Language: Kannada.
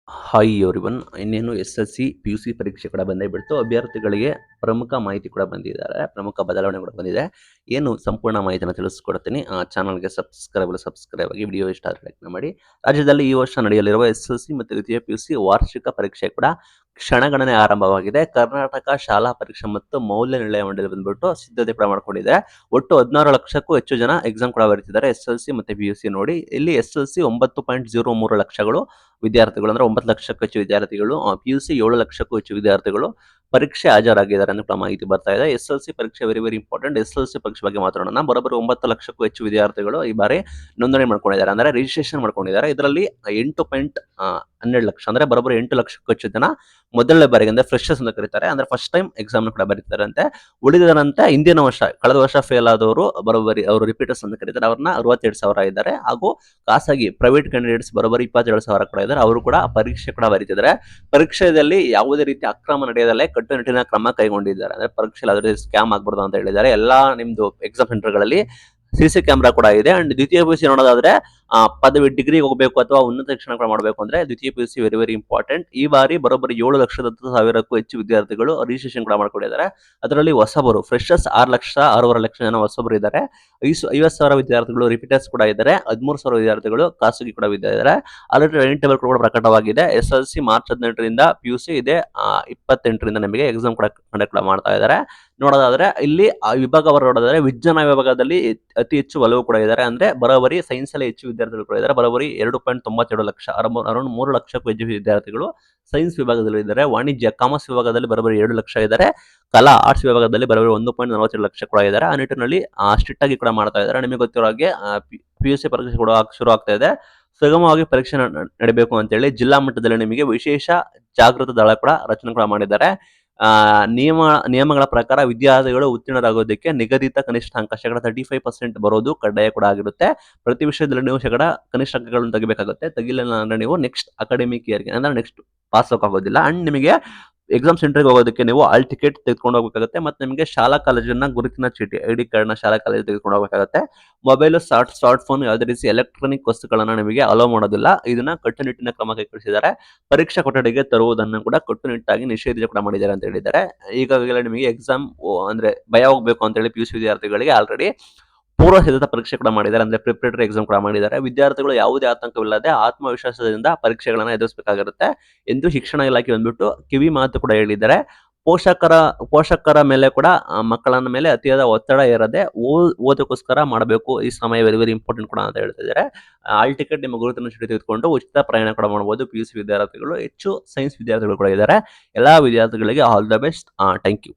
Hi everyone. ಇನ್ನೇನು ಎಸ್-ಎಲ್-ಸಿ, ಪಿ-ಯು-ಸಿ ಪರೀಕ್ಷೆ ಕೂಡ ಬಂದೇ ಬಿಡ್ತು. ಅಭ್ಯರ್ಥಿಗಳಿಗೆ ಪ್ರಮುಖ ಮಾಹಿತಿ ಕೂಡ ಬಂದಿದ್ದಾರೆ. ಪ್ರಮುಖ ಬದಲಾವಣೆ ಕೂಡ ಬಂದಿದೆ. ಏನು ಸಂಪೂರ್ಣ ಮಾಹಿತಿನ ತಿಳಿಸ್ಕೊಡ್ತೀನಿ. ಚಾನಲ್‌ಗೆ ಸಬ್ಸ್ಕ್ರೈಬ್ ಆಗಿ. ವಿಡಿಯೋ ಇಷ್ಟ ಆದರೆ ಲೈಕ್ ಮಾಡಿ. ರಾಜ್ಯದಲ್ಲಿ ಈ ವರ್ಷ ನಡೆಯಲಿರುವ ಎಸ್-ಎಲ್-ಸಿ ಮತ್ತು ದ್ವಿತೀಯ ಪಿ-ಯು-ಸಿ ವಾರ್ಷಿಕ ಪರೀಕ್ಷೆ ಕೂಡ ಕ್ಷಣಗಣನೆ ಆರಂಭವಾಗಿದೆ. ಕರ್ನಾಟಕ ಶಾಲಾ ಪರೀಕ್ಷೆ ಮತ್ತು ಮೌಲ್ಯ ನಿರ್ಣಯ ಮಂಡಳಿ ಬಂದ್ಬಿಟ್ಟು ಸಿದ್ಧತೆ ಕೂಡ ಮಾಡ್ಕೊಂಡಿದೆ. ಒಟ್ಟು 16 ಲಕ್ಷಕ್ಕೂ ಹೆಚ್ಚು ಜನ ಎಕ್ಸಾಮ್ ಕೂಡ ಬರೀತಿದ್ದಾರೆ ಎಸ್-ಎಲ್-ಸಿ ಮತ್ತು ಪಿ-ಯು-ಸಿ ನೋಡಿ. ಇಲ್ಲಿ ಎಸ್-ಎಲ್-ಸಿ 9.03 ಲಕ್ಷಗಳು ವಿದ್ಯಾರ್ಥಿಗಳು, ಅಂದ್ರೆ 9 ಲಕ್ಷಕ್ಕೂ ಹೆಚ್ಚು ವಿದ್ಯಾರ್ಥಿಗಳು, ಪಿ-ಯು-ಸಿ 7 ಲಕ್ಷಕ್ಕೂ ಹೆಚ್ಚು ವಿದ್ಯಾರ್ಥಿಗಳು ಪರೀಕ್ಷೆ ಹಾಜರಾಗಿದ್ದಾರೆ ಅಂತ ಮಾಹಿತಿ ಬರ್ತಾ ಇದೆ. ಎಸ್-ಎಲ್-ಸಿ ಪರೀಕ್ಷೆ ವೆರಿ ಇಂಪಾರ್ಟೆಂಟ್. ಎಸ್-ಎಲ್-ಸಿ ಪರೀಕ್ಷೆ ಬಗ್ಗೆ ಮಾತಾಡೋಣ. ಬರೋಬ್ಬರಿ 9 ಲಕ್ಷಕ್ಕೂ ಹೆಚ್ಚು ವಿದ್ಯಾರ್ಥಿಗಳು ಈ ಬಾರಿ ನೋಂದಣಿ ಮಾಡ್ಕೊಂಡಿದ್ದಾರೆ, ಅಂದ್ರೆ ರಿಜಿಸ್ಟ್ರೇಷನ್ ಮಾಡ್ಕೊಂಡಿದ್ದಾರೆ. ಇದರಲ್ಲಿ 8.12 ಲಕ್ಷ, ಅಂದ್ರೆ ಬರೋಬ್ಬರಿ 8 ಲಕ್ಷಕ್ಕೂ ಹೆಚ್ಚು ಜನ ಮೊದಲನೇ ಬಾರಿಗೆ, ಅಂದ್ರೆ ಫ್ರೆಶರ್ಸ್ ಅಂತ ಕರೀತಾರೆ, ಅಂದ್ರೆ ಫಸ್ಟ್ ಟೈಮ್ ಎಕ್ಸಾಮ್ ಕೂಡ ಬರೀತಾರೆ ಅಂತೆ. ಉಳಿದರಂತೆ ಹಿಂದಿನ ವರ್ಷ, ಕಳೆದ ವರ್ಷ ಫೇಲ್ ಆದವರು ಬರೋಬ್ಬರಿ ಅವರು ರಿಪೀಟರ್ಸ್ ಅಂತ ಕರೀತಾರೆ, ಅವ್ರನ್ನ 62,000 ಇದ್ದಾರೆ. ಹಾಗೂ ಖಾಸಗಿ ಪ್ರೈವೇಟ್ ಕ್ಯಾಂಡಿಡೇಟ್ಸ್ ಬರೋಬ್ಬರಿ 22,000 ಕೂಡ ಇದ್ದಾರೆ. ಅವರು ಕೂಡ ಪರೀಕ್ಷೆ ಕೂಡ ಬರೀತಿದ್ದಾರೆ. ಪರೀಕ್ಷೆಯಲ್ಲಿ ಯಾವುದೇ ರೀತಿ ಅಕ್ರಮ ನಡೆಯದಲ್ಲೇ ಕಟ್ಟುನಿಟ್ಟಿನ ಕ್ರಮ ಕೈಗೊಂಡಿದ್ದಾರೆ. ಅಂದ್ರೆ ಪರೀಕ್ಷೆಯಲ್ಲಿ ಯಾವುದೇ ಸ್ಕ್ಯಾಮ್ ಆಗ್ಬಾರ್ದು ಅಂತ ಹೇಳಿದ್ದಾರೆ. ಎಲ್ಲಾ ನಿಮ್ದು ಎಕ್ಸಾಮ್ ಸೆಂಟರ್ಗಳಲ್ಲಿ ಸಿಸಿ ಕ್ಯಾಮೆರಾ ಕೂಡ ಇದೆ. ಅಂಡ್ ದ್ವಿತೀಯ ಪಿ-ಯು-ಸಿ ನೋಡೋದಾದ್ರೆ ಪದವಿ ಡಿಗ್ರಿ ಹೋಗಬೇಕು ಅಥವಾ ಉನ್ನತ ಶಿಕ್ಷಣ ಕೂಡ ಮಾಡಬೇಕು ಅಂದ್ರೆ ದ್ವಿತೀಯ ಪಿ-ಯು-ಸಿ ವೆರಿ ಇಂಪಾರ್ಟೆಂಟ್. ಈ ಬಾರಿ ಬರೋಬ್ಬರಿ 7,10,000ಕ್ಕೂ ಹೆಚ್ಚು ವಿದ್ಯಾರ್ಥಿಗಳು ರಿಜಿಸ್ಟ್ರೇಷನ್ ಕೂಡ ಮಾಡ್ಕೊಂಡಿದ್ದಾರೆ. ಅದರಲ್ಲಿ ಹೊಸಬರು ಫ್ರೆಶರ್ಸ್ 6,06,00,000 ಜನ ಹೊಸಬರು ಇದ್ದಾರೆ. 50,000 ವಿದ್ಯಾರ್ಥಿಗಳು ರಿಪೀಟರ್ಸ್ ಕೂಡ ಇದ್ದಾರೆ. 13,000 ವಿದ್ಯಾರ್ಥಿಗಳು ಖಾಸಗಿ ಕೂಡ ಇದ್ದಾರೆ. ಆಲ್ರೆಡಿ ಟ್ರೈನಿಂಗ್ ಟೇಬಲ್ ಕೂಡ ಪ್ರಕಟವಾಗಿದೆ. ಎಸ್-ಎಲ್-ಸಿ ಮಾರ್ಚ್ 18ರಿಂದ, ಪಿ-ಯು-ಸಿ ಇದೆ 28ರಿಂದ ನಮಗೆ ಎಕ್ಸಾಮ್ ಕೂಡ ಕಂಡಕ್ಟ್ ಮಾಡ್ತಾ ಇದ್ದಾರೆ. ನೋಡೋದಾದ್ರೆ ಇಲ್ಲಿ ಆ ವಿಭಾಗವರು ನೋಡೋದಾದ್ರೆ ವಿಜ್ಞಾನ ವಿಭಾಗದಲ್ಲಿ ಅತಿ ಹೆಚ್ಚು ಒಲವು ಕೂಡ ಇದ್ದಾರೆ. ಅಂದ್ರೆ ಬರೋಬ್ಬರಿ ಸೈನ್ಸ್ ಅಲ್ಲಿ ಹೆಚ್ಚು ವಿದ್ಯಾರ್ಥಿಗಳು ಕೂಡ ಇದ್ದಾರೆ. ಬರೋಬ್ಬರಿ 2.92 ಲಕ್ಷ, ಅರೌಂಡ್ 3 ಲಕ್ಷಕ್ಕೂ ಹೆಚ್ಚು ವಿದ್ಯಾರ್ಥಿಗಳು ಸೈನ್ಸ್ ವಿಭಾಗದಲ್ಲಿ ಇದ್ದಾರೆ. ವಾಣಿಜ್ಯ ಕಾಮರ್ಸ್ ವಿಭಾಗದಲ್ಲಿ ಬರೋಬ್ಬರಿ 2 ಲಕ್ಷ ಇದ್ದಾರೆ. ಕಲಾ ಆರ್ಟ್ಸ್ ವಿಭಾಗದಲ್ಲಿ ಬರೋಬ್ಬರಿ 1.42 ಲಕ್ಷ ಕೂಡ ಇದ್ದಾರೆ. ಆ ನಿಟ್ಟಿನಲ್ಲಿ ಸ್ಟ್ರಿಕ್ಟ್ ಆಗಿ ಕೂಡ ಮಾಡ್ತಾ ಇದ್ದಾರೆ. ನಿಮಗೆ ಗೊತ್ತಿರೋ ಹಾಗೆ ಪಿ-ಯು-ಸಿ ಪರೀಕ್ಷೆ ಕೂಡ ಶುರು ಆಗ್ತಾ ಇದೆ. ಸುಗಮವಾಗಿ ಪರೀಕ್ಷೆ ನಡೀಬೇಕು ಅಂತೇಳಿ ಜಿಲ್ಲಾ ಮಟ್ಟದಲ್ಲಿ ನಿಮಗೆ ವಿಶೇಷ ಜಾಗೃತ ದಳ ಕೂಡ ರಚನೆ ಕೂಡ ಮಾಡಿದ್ದಾರೆ. ನಿಯಮಗಳ ಪ್ರಕಾರ ವಿದ್ಯಾರ್ಥಿಗಳು ಉತ್ತೀರ್ಣರಾಗೋದಕ್ಕೆ ನಿಗದಿತ ಕನಿಷ್ಠ ಅಂಕ 35% ಬರೋದು ಕಡ್ಡಾಯ ಕೂಡ ಆಗಿರುತ್ತೆ. ಪ್ರತಿ ವಿಷಯದಲ್ಲಿ ನೀವು ಕನಿಷ್ಠ ಅಂಕಗಳನ್ನು ತೆಗಿಬೇಕಾಗುತ್ತೆ. ತೆಗಿಲಿಲ್ಲ ಅಂದ್ರೆ ನೀವು ನೆಕ್ಸ್ಟ್ ಅಕಾಡೆಮಿಕ್ ಇಯರ್ಗೆ, ಅಂದ್ರೆ ನೆಕ್ಸ್ಟ್ ಪಾಸ್ ಆಗೋದಿಲ್ಲ. ಅಂಡ್ ನಿಮಗೆ ಎಕ್ಸಾಮ್ ಸೆಂಟರ್ಗೆ ಹೋಗೋದಕ್ಕೆ ನೀವು ಆಲ್ ಟಿಕೆಟ್ ತೆಗೆದುಕೊಂಡು ಹೋಗಬೇಕಾಗುತ್ತೆ. ಮತ್ತೆ ನಿಮಗೆ ಶಾಲಾ ಕಾಲೇಜಿನ ಗುರುತಿನ ಚೀಟಿ, ಐಡಿ ಕಾರ್ಡ್ನ ಶಾಲಾ ಕಾಲೇಜ್ ತೆಗೆದುಕೊಂಡು ಹೋಗಬೇಕಾಗುತ್ತೆ. ಮೊಬೈಲ್, ಸ್ಮಾರ್ಟ್ ಫೋನ್, ಯಾವುದೇ ರೀತಿ ಎಲೆಕ್ಟ್ರಾನಿಕ್ ವಸ್ತುಗಳನ್ನ ನಿಮಗೆ ಅಲೋ ಮಾಡೋದಿಲ್ಲ. ಇದನ್ನ ಕಟ್ಟುನಿಟ್ಟಿನ ಕ್ರಮ ಕೈಗೊಳಿಸಿದ್ದಾರೆ. ಪರೀಕ್ಷಾ ಕೊಠಡಿಗೆ ತರುವುದನ್ನು ಕೂಡ ಕಟ್ಟುನಿಟ್ಟಾಗಿ ನಿಷೇಧ ಕೂಡ ಮಾಡಿದ್ದಾರೆ ಅಂತ ಹೇಳಿದ್ದಾರೆ. ಈಗಾಗಲೇ ನಿಮಗೆ ಎಕ್ಸಾಮ್ ಅಂದ್ರೆ ಭಯ ಹೋಗ್ಬೇಕು ಅಂತ ಹೇಳಿ ಪಿ-ಯು-ಸಿ ವಿದ್ಯಾರ್ಥಿಗಳಿಗೆ ಆಲ್ರೆಡಿ ಪೂರ್ವ ಸಿದ್ಧತಾ ಪರೀಕ್ಷೆ ಕೂಡ ಮಾಡಿದ್ದಾರೆ, ಅಂದ್ರೆ ಪ್ರಿಪರೇಟರಿ ಎಕ್ಸಾಮ್ ಕೂಡ ಮಾಡಿದ್ದಾರೆ. ವಿದ್ಯಾರ್ಥಿಗಳು ಯಾವುದೇ ಆತಂಕವಿಲ್ಲದೆ ಆತ್ಮವಿಶ್ವಾಸದಿಂದ ಪರೀಕ್ಷೆಗಳನ್ನ ಎದುರಿಸಬೇಕಾಗಿರುತ್ತೆ ಎಂದು ಶಿಕ್ಷಣ ಇಲಾಖೆ ಬಂದ್ಬಿಟ್ಟು ಕಿವಿ ಮಾತು ಕೂಡ ಹೇಳಿದ್ದಾರೆ. ಪೋಷಕರ ಮೇಲೆ ಕೂಡ ಮಕ್ಕಳನ್ನ ಮೇಲೆ ಅತಿಯಾದ ಒತ್ತಡ ಇರದೆ ಓದಕ್ಕೋಸ್ಕರ ಮಾಡಬೇಕು. ಈ ಸಮಯ ವೆರಿ ಇಂಪಾರ್ಟೆಂಟ್ ಕೂಡ ಅಂತ ಹೇಳ್ತಿದ್ದಾರೆ. ಆಲ್ ಟಿಕೆಟ್ ನಿಮ್ಮ ಗುರುತಿನ ಚೀಟಿ ತೆಗೆದುಕೊಂಡು ಉಚಿತ ಪ್ರಯಾಣ ಕೂಡ ಮಾಡಬಹುದು. ಪಿ-ಯು-ಸಿ ವಿದ್ಯಾರ್ಥಿಗಳು ಹೆಚ್ಚು ಸೈನ್ಸ್ ವಿದ್ಯಾರ್ಥಿಗಳು ಕೂಡ ಇದ್ದಾರೆ. ಎಲ್ಲಾ ವಿದ್ಯಾರ್ಥಿಗಳಿಗೆ all the best. Thank you.